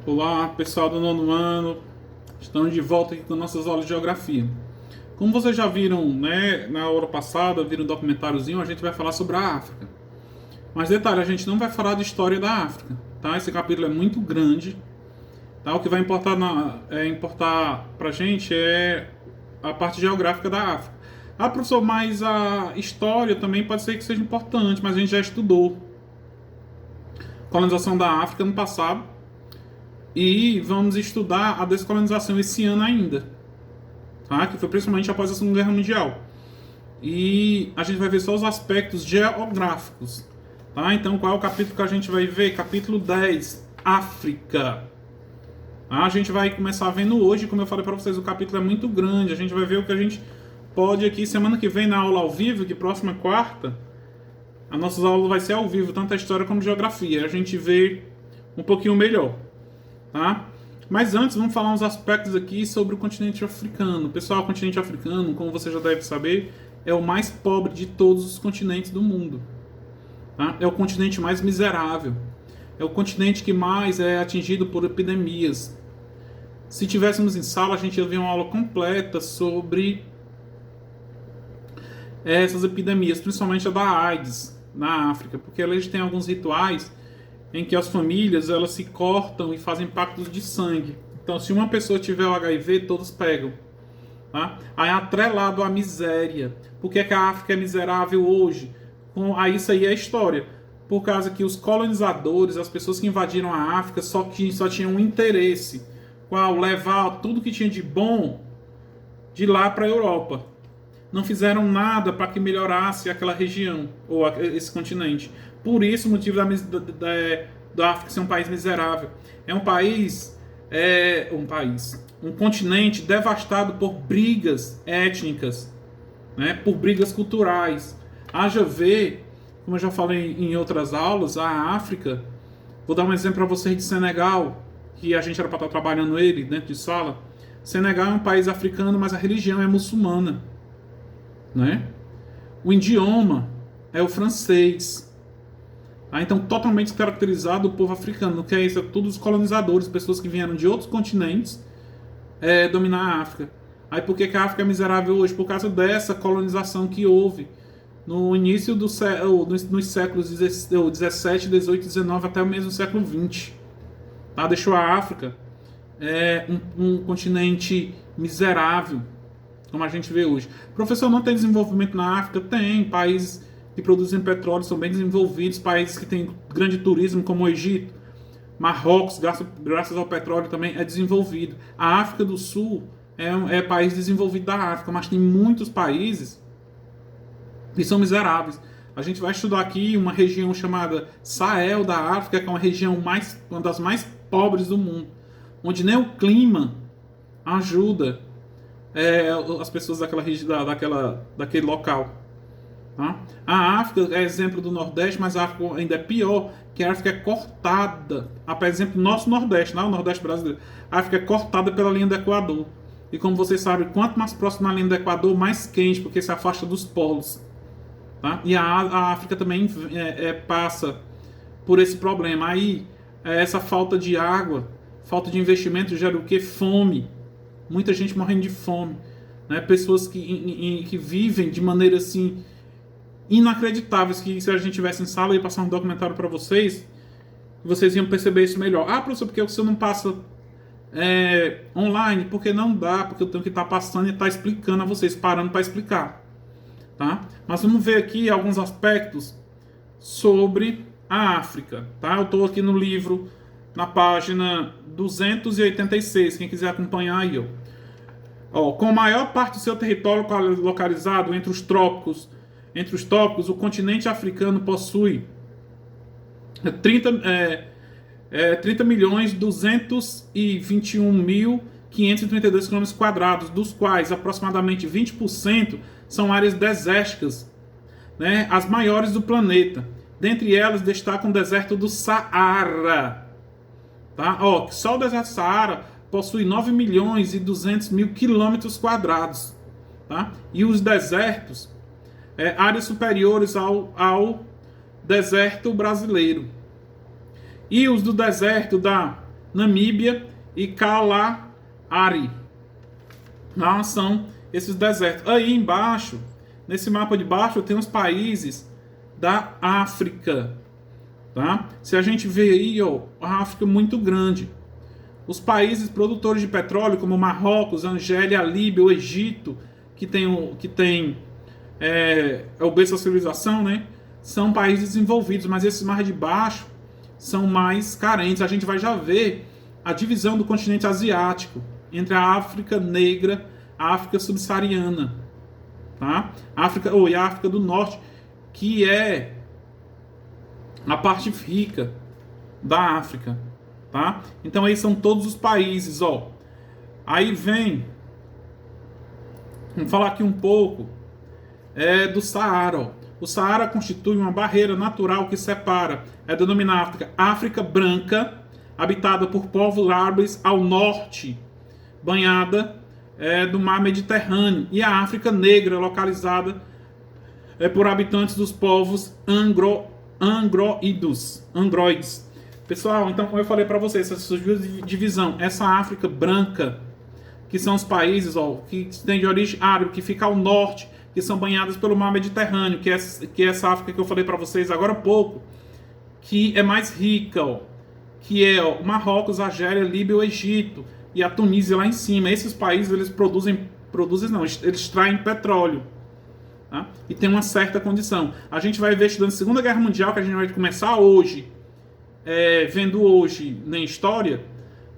Olá, pessoal do nono ano. Estamos de volta aqui com nossas aulas de geografia. Como vocês já viram, né, na aula passada, viram um documentáriozinho, a gente vai falar sobre a África. Mas detalhe, a gente não vai falar de história da África, tá? Esse capítulo é muito grande, tá? O que vai importar pra gente é a parte geográfica da África. Ah, professor, mas a história também pode ser que seja importante, mas a gente já estudou colonização da África no passado. E vamos estudar a descolonização esse ano ainda, tá? Que foi principalmente após a Segunda Guerra Mundial. E a gente vai ver só os aspectos geográficos, tá? Então, qual é o capítulo que a gente vai ver? Capítulo 10, África. A gente vai começar vendo hoje, como eu falei para vocês, o capítulo é muito grande. A gente vai ver o que a gente pode aqui. Semana que vem, na aula ao vivo, que próxima quarta, a nossa aula vai ser ao vivo, tanto a história como a geografia. A gente vê um pouquinho melhor. Tá? Mas antes, vamos falar uns aspectos aqui sobre o continente africano. Pessoal, o continente africano, como você já deve saber, é o mais pobre de todos os continentes do mundo. Tá? É o continente mais miserável. É o continente que mais é atingido por epidemias. Se tivéssemos em sala, a gente ia ver uma aula completa sobre essas epidemias, principalmente a da AIDS na África, porque eles têm alguns rituais em que as famílias elas se cortam e fazem pactos de sangue. Então, se uma pessoa tiver o HIV, todos pegam. Tá? Aí, atrelado à miséria. Por que a África é miserável hoje? Aí, isso aí é história. Por causa que os colonizadores, as pessoas que invadiram a África, só tinham um interesse. Qual? Levar tudo que tinha de bom de lá para a Europa. Não fizeram nada para que melhorasse aquela região, ou esse continente. Por isso, o motivo da África ser um país miserável. É um continente devastado por brigas étnicas, né, por brigas culturais. Haja ver, como eu já falei em outras aulas, a África, vou dar um exemplo para vocês de Senegal, que a gente era para estar trabalhando ele dentro de sala. Senegal é um país africano, mas a religião é muçulmana. Né? O idioma é o francês. Então, totalmente caracterizado o povo africano, que é isso, todos os colonizadores, pessoas que vieram de outros continentes dominar a África. Aí por que a África é miserável hoje? Por causa dessa colonização que houve no início nos séculos 17, 18, 19 até o mesmo século 20. Tá? Deixou a África um continente miserável, como a gente vê hoje. Professor, não tem desenvolvimento na África? Tem. Países que produzem petróleo são bem desenvolvidos, países que têm grande turismo, como o Egito, Marrocos, graças ao petróleo também é desenvolvido. A África do Sul é país desenvolvido da África, mas tem muitos países que são miseráveis. A gente vai estudar aqui uma região chamada Sahel da África, que é uma das mais pobres do mundo, onde nem o clima ajuda as pessoas daquele local. Tá? A África é exemplo do Nordeste, mas a África ainda é pior, que a África é cortada. Por exemplo, nosso Nordeste, não, o Nordeste brasileiro, a África é cortada pela linha do Equador. E como vocês sabem, quanto mais próximo da linha do Equador, mais quente, porque se afasta dos polos. Tá? E a África também passa por esse problema. Aí, essa falta de água, falta de investimento gera o quê? Fome. Muita gente morrendo de fome, né? Pessoas que vivem de maneira assim inacreditáveis, que se a gente tivesse em sala e passar um documentário para vocês iam perceber isso melhor. Ah, professor, por que você não passa online? Porque não dá, porque eu tenho que estar passando e estar explicando a vocês, parando para explicar. Tá? Mas vamos ver aqui alguns aspectos sobre a África. Tá? Eu estou aqui no livro, na página 286, quem quiser acompanhar aí. Com a maior parte do seu território localizado entre os trópicos, o continente africano possui 30.221.532 km², dos quais aproximadamente 20% são áreas desérticas, né, as maiores do planeta. Dentre elas destaca o deserto do Saara. Tá? Só o deserto do Saara possui 9.200.000 km². Tá? E os desertos, áreas superiores ao deserto brasileiro. E os do deserto da Namíbia e Kalahari. Lá são esses desertos. Aí embaixo, nesse mapa de baixo, tem os países da África. Tá? Se a gente vê aí, ó, a África é muito grande. Os países produtores de petróleo, como Marrocos, Argélia, Líbia, o Egito, que tem o berço da civilização, né? São países desenvolvidos, mas esses mais de baixo são mais carentes. A gente vai já ver a divisão do continente asiático entre a África negra, a África subsaariana, tá? E a África do Norte, que é a parte rica da África, tá? Então aí são todos os países, ó. Aí vamos falar aqui um pouco do Saara, ó. O Saara constitui uma barreira natural que separa, denominada África Branca, habitada por povos árabes ao norte, banhada do mar Mediterrâneo, e a África Negra, localizada por habitantes dos povos angroides. Pessoal, então, como eu falei para vocês, essa divisão, essa África Branca, que são os países que têm de origem árabe, que fica ao norte, que são banhados pelo mar Mediterrâneo, que é essa África que eu falei para vocês agora há pouco, que é mais rica, que é o Marrocos, a Argélia, a Líbia, o Egito e a Tunísia lá em cima. Esses países eles eles extraem petróleo, tá? E tem uma certa condição. A gente vai ver estudando a Segunda Guerra Mundial, que a gente vai começar hoje, vendo hoje na história.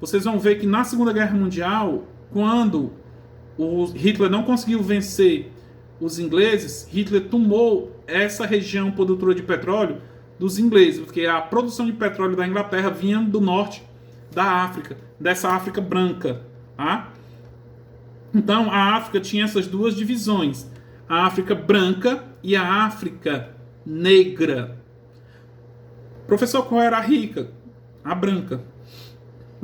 Vocês vão ver que na Segunda Guerra Mundial, quando o Hitler não conseguiu vencer os ingleses, Hitler tomou essa região produtora de petróleo dos ingleses, porque a produção de petróleo da Inglaterra vinha do norte da África, dessa África branca, tá? Então a África tinha essas duas divisões, a África branca e a África negra. Professor, qual era a rica? A branca,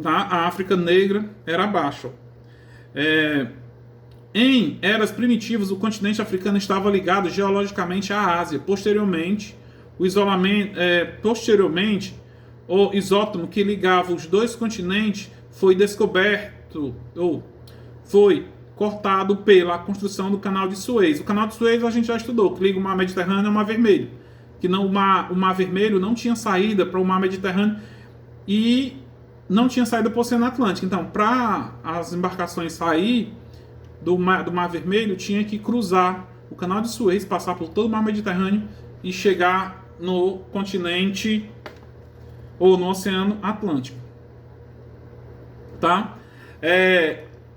tá? A África negra era abaixo. Em eras primitivas, o continente africano estava ligado geologicamente à Ásia. Posteriormente, o isótomo que ligava os dois continentes foi descoberto, ou foi cortado pela construção do Canal de Suez. O Canal de Suez a gente já estudou, que liga o Mar Mediterrâneo ao Mar Vermelho. Que o Mar Vermelho não tinha saída para o Mar Mediterrâneo e não tinha saída para o Oceano Atlântico. Então, para as embarcações sair do Mar Vermelho, tinha que cruzar o Canal de Suez, passar por todo o Mar Mediterrâneo e chegar no continente ou no Oceano Atlântico, tá?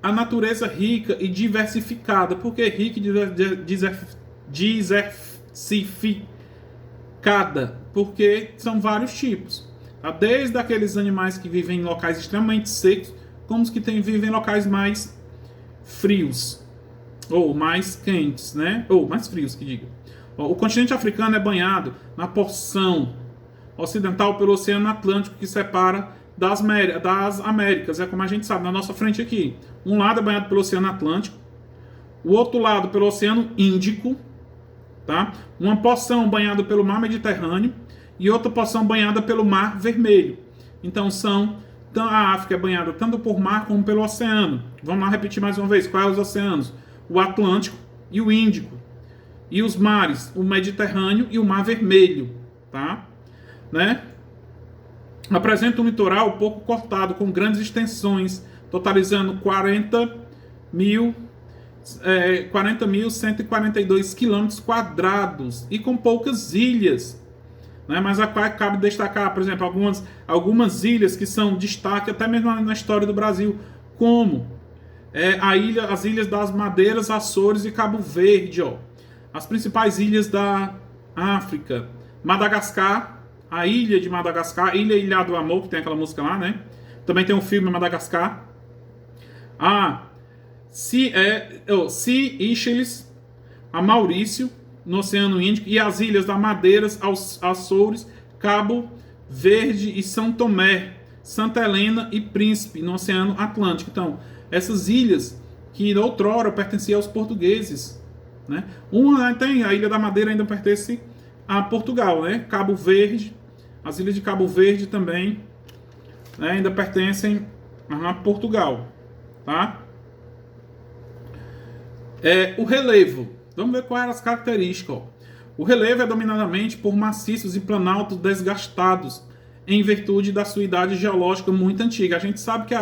A natureza rica e diversificada. Por que rica e diversificada? Porque são vários tipos, tá? Desde aqueles animais que vivem em locais extremamente secos, como os que vivem em locais mais frios ou mais quentes, né? Ou mais frios, que diga. O continente africano é banhado na porção ocidental pelo Oceano Atlântico, que separa das Américas. É como a gente sabe, na nossa frente aqui. Um lado é banhado pelo Oceano Atlântico, o outro lado pelo Oceano Índico, tá? Uma porção banhada pelo Mar Mediterrâneo e outra porção banhada pelo Mar Vermelho. Então a África é banhada tanto por mar como pelo oceano. Vamos lá repetir mais uma vez. Quais são os oceanos? O Atlântico e o Índico. E os mares, o Mediterrâneo e o Mar Vermelho, tá? Né? Apresenta um litoral pouco cortado, com grandes extensões, totalizando 40.142 quilômetros quadrados e com poucas ilhas, né? Mas a qual cabe destacar, por exemplo, algumas ilhas que são destaque até mesmo na história do Brasil, como as ilhas das Madeiras, Açores e Cabo Verde, ó. As principais ilhas da África: Madagascar, a ilha de Madagascar, Ilha do Amor, que tem aquela música lá, né? Também tem um filme Madagascar. Seychelles, a Maurício, no Oceano Índico, e as ilhas da Madeiras, Açores, Cabo Verde e São Tomé, Santa Helena e Príncipe, no Oceano Atlântico. Então, essas ilhas que outrora pertenciam aos portugueses, né? A Ilha da Madeira ainda pertence a Portugal, né? Cabo Verde, as ilhas de Cabo Verde também né, ainda pertencem a Portugal, tá? O relevo. Vamos ver quais eram as características. Ó. O relevo é dominadamente por maciços e planaltos desgastados, em virtude da sua idade geológica muito antiga. A gente sabe que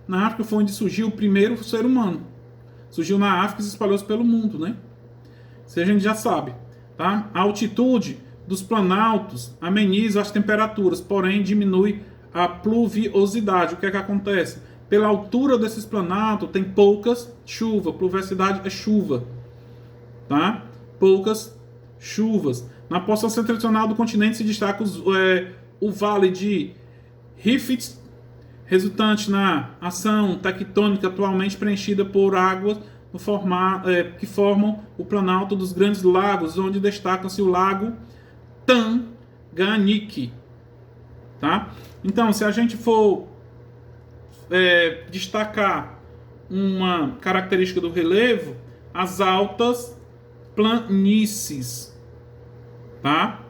na África foi onde surgiu o primeiro ser humano. Surgiu na África e se espalhou pelo mundo, né? Isso a gente já sabe. Tá? A altitude dos planaltos ameniza as temperaturas, porém diminui a pluviosidade. O que é que acontece? Pela altura desses planaltos tem poucas chuvas. Pluviosidade é chuva. Tá? Poucas chuvas. Na porção setentrional do continente se destaca o vale de Rift, resultante na ação tectônica atualmente preenchida por águas que formam o planalto dos grandes lagos, onde destaca-se o lago Tanganyika. Tá? Então, se a gente for destacar uma característica do relevo, as altas planícies. Tá?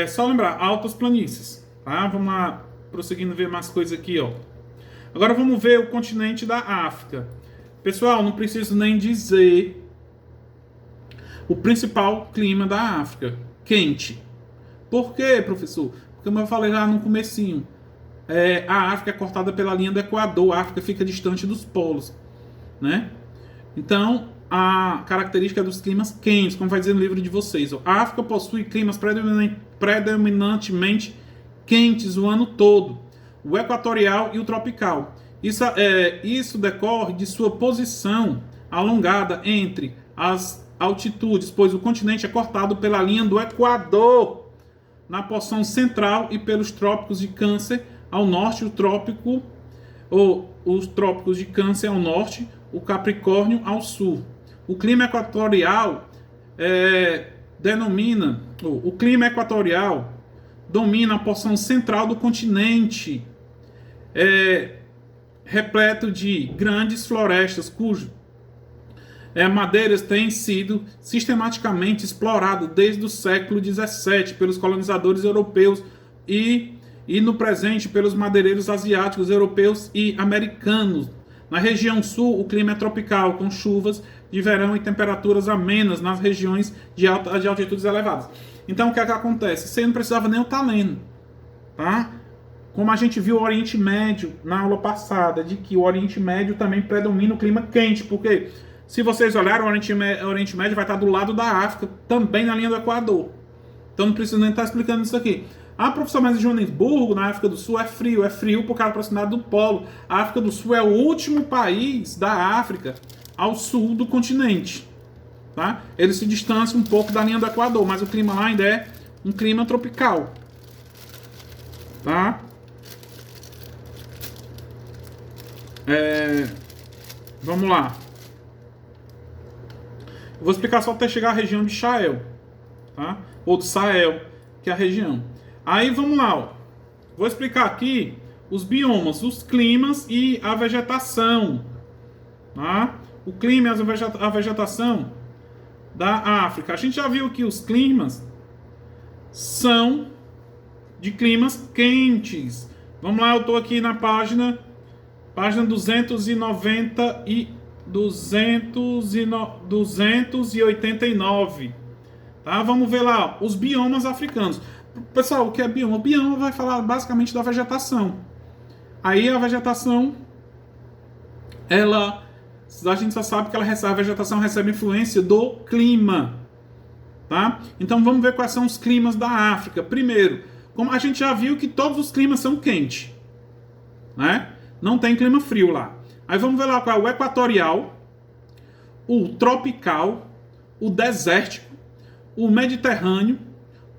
Só lembrar, altas planícies. Tá? Vamos lá, prosseguindo ver mais coisas aqui. Ó. Agora vamos ver o continente da África. Pessoal, não preciso nem dizer o principal clima da África. Quente. Por quê, professor? Porque, como eu falei lá no comecinho, a África é cortada pela linha do Equador. A África fica distante dos polos. Né? Então, a característica dos climas quentes, como vai dizer no livro de vocês. Ó. A África possui climas predominantemente quentes o ano todo. O equatorial e o tropical. Isso decorre de sua posição alongada entre as altitudes, pois o continente é cortado pela linha do Equador na porção central e pelos trópicos de Câncer ao norte, os trópicos de Câncer ao norte, o Capricórnio ao sul. O clima equatorial domina a porção central do continente, repleto de grandes florestas cujas madeiras têm sido sistematicamente exploradas desde o século XVII pelos colonizadores europeus e no presente pelos madeireiros asiáticos, europeus e americanos. Na região sul, o clima é tropical, com chuvas de verão e temperaturas amenas nas regiões de altitudes elevadas. Então, o que é que acontece? Você não precisava nem estar lendo, tá? Como a gente viu o Oriente Médio na aula passada, de que o Oriente Médio também predomina o clima quente, porque se vocês olharem, o Oriente Médio vai estar do lado da África, também na linha do Equador. Então não preciso nem estar explicando isso aqui. Ah, professor, mas em Joanesburgo, na África do Sul, é frio por causa da proximidade do polo. A África do Sul é o último país da África ao sul do continente. Tá? Ele se distancia um pouco da linha do Equador, mas o clima lá ainda é um clima tropical. Tá? Vamos lá. Eu vou explicar só até chegar à região de Sahel, tá? Ou do Sahel, que é a região. Aí vamos lá, ó. Vou explicar aqui os biomas, os climas e a vegetação, tá? O clima e a vegetação da África. A gente já viu que os climas são de climas quentes. Vamos lá, eu estou aqui na página 289. Tá? Vamos ver lá, ó, os biomas africanos. Pessoal, o que é bioma? O bioma vai falar basicamente da vegetação. Aí a vegetação, a gente só sabe que a vegetação recebe influência do clima. Tá? Então vamos ver quais são os climas da África. Primeiro, como a gente já viu que todos os climas são quentes, né? Não tem clima frio lá. Aí vamos ver lá qual é o equatorial, o tropical, o desértico, o mediterrâneo,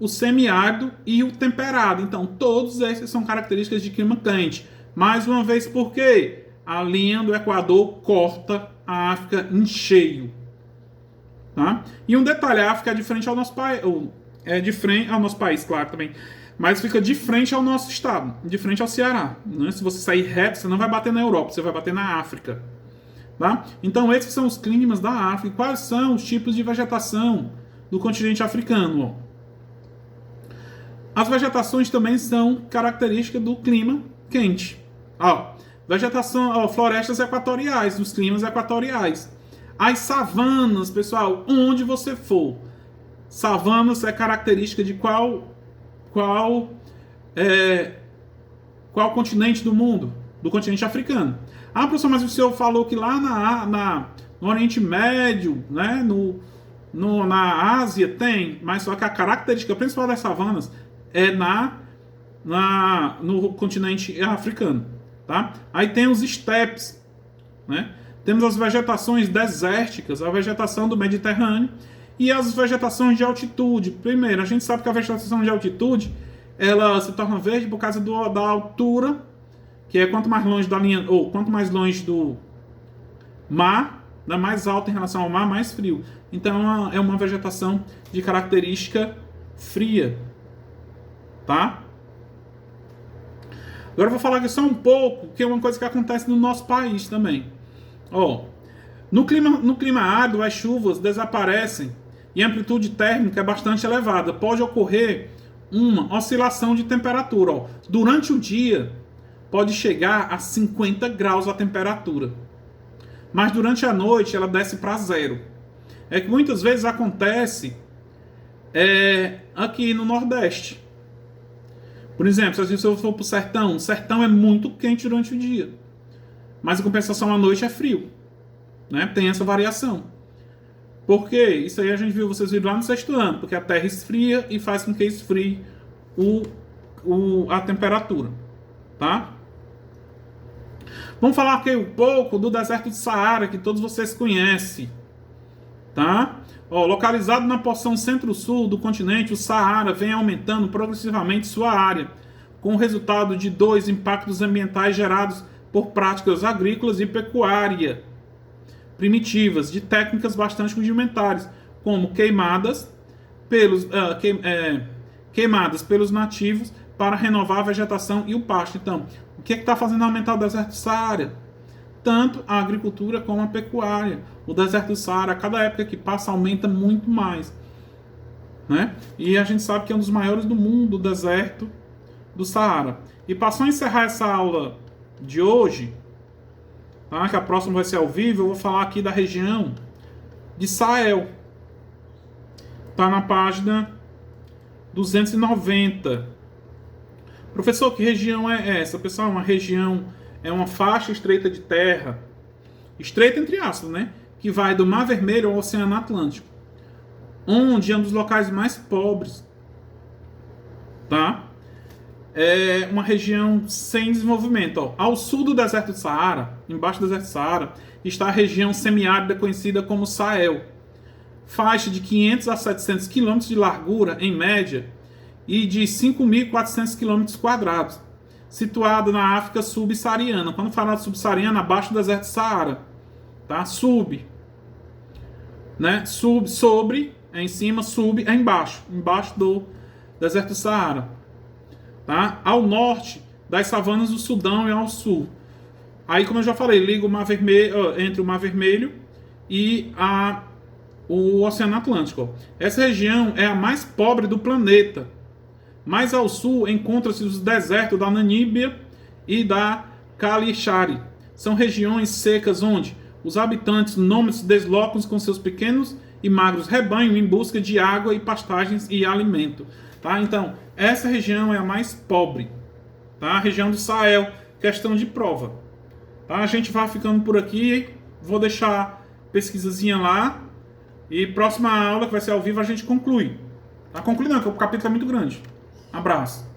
o semiárido e o temperado. Então, todos esses são características de clima quente. Mais uma vez, por quê? A linha do Equador corta a África em cheio. Tá? E um detalhe, a África é de frente ao nosso país. É de frente ao nosso país, claro, também. Mas fica de frente ao nosso estado, de frente ao Ceará. Né? Se você sair reto, você não vai bater na Europa, você vai bater na África. Tá? Então, esses são os climas da África. E quais são os tipos de vegetação do continente africano? Ó? As vegetações também são características do clima quente. Vegetação, florestas equatoriais, dos climas equatoriais. As savanas, pessoal, onde você for. Savanas é característica de qual continente do mundo? Do continente africano. Professor, mas o senhor falou que lá no Oriente Médio, né, na Ásia tem, mas só que a característica principal das savanas é no continente africano. Tá? Aí tem os estepes, né? Temos as vegetações desérticas, a vegetação do Mediterrâneo e as vegetações de altitude. Primeiro, a gente sabe que a vegetação de altitude ela se torna verde por causa da altura, que é quanto mais longe da linha, ou quanto mais longe do mar, né, mais alto em relação ao mar, mais frio. Então é uma vegetação de característica fria, tá? Agora eu vou falar aqui só um pouco, que é uma coisa que acontece no nosso país também. No clima árido, as chuvas desaparecem e a amplitude térmica é bastante elevada. Pode ocorrer uma oscilação de temperatura. Durante o dia, pode chegar a 50 graus a temperatura. Mas durante a noite, ela desce para zero. É que muitas vezes acontece aqui no Nordeste. Por exemplo, se eu for para o sertão é muito quente durante o dia. Mas em compensação, à noite é frio. Né? Tem essa variação. Por quê? Isso aí vocês viram lá no sexto ano. Porque a Terra esfria e faz com que esfrie a temperatura. Tá? Vamos falar aqui um pouco do deserto de Saara, que todos vocês conhecem. Tá? Localizado na porção centro-sul do continente, o Saara vem aumentando progressivamente sua área, com o resultado de 2 impactos ambientais gerados por práticas agrícolas e pecuária primitivas, de técnicas bastante rudimentares, como queimadas pelos nativos para renovar a vegetação e o pasto. Então, o que está fazendo aumentar o deserto do Saara? Tanto a agricultura como a pecuária. O deserto do Saara, a cada época que passa, aumenta muito mais. Né? E a gente sabe que é um dos maiores do mundo, o deserto do Saara. E para só encerrar essa aula de hoje, tá? Que a próxima vai ser ao vivo, eu vou falar aqui da região de Sahel. Está na página 290. Professor, que região é essa? Pessoal, é uma faixa estreita de terra, estreita entre aspas, né? Que vai do Mar Vermelho ao Oceano Atlântico, onde é um dos locais mais pobres, tá? É uma região sem desenvolvimento. Ao sul do deserto do Saara, embaixo do deserto do Saara, está a região semiárida conhecida como Sahel, faixa de 500 a 700 km de largura, em média, e de 5.400 km quadrados, situada na África subsaariana. Quando falar de subsaariana, abaixo do deserto do Saara, tá? Né? Sobre é em cima, é embaixo do deserto do Saara, tá? Ao norte das savanas do Sudão e ao sul. Aí, como eu já falei, liga o Mar Vermelho, entre o Mar Vermelho e o Oceano Atlântico. Essa região é a mais pobre do planeta. Mais ao sul encontra-se os desertos da Namíbia e da Kalahari. São regiões secas onde os habitantes nômades se deslocam com seus pequenos e magros rebanhos em busca de água e pastagens e alimento. Tá? Então, essa região é a mais pobre. Tá? A região do Sahel, questão de prova. Tá? A gente vai ficando por aqui. Vou deixar pesquisazinha lá. E próxima aula, que vai ser ao vivo, a gente conclui. Tá? Conclui não, porque o capítulo é muito grande. Abraço.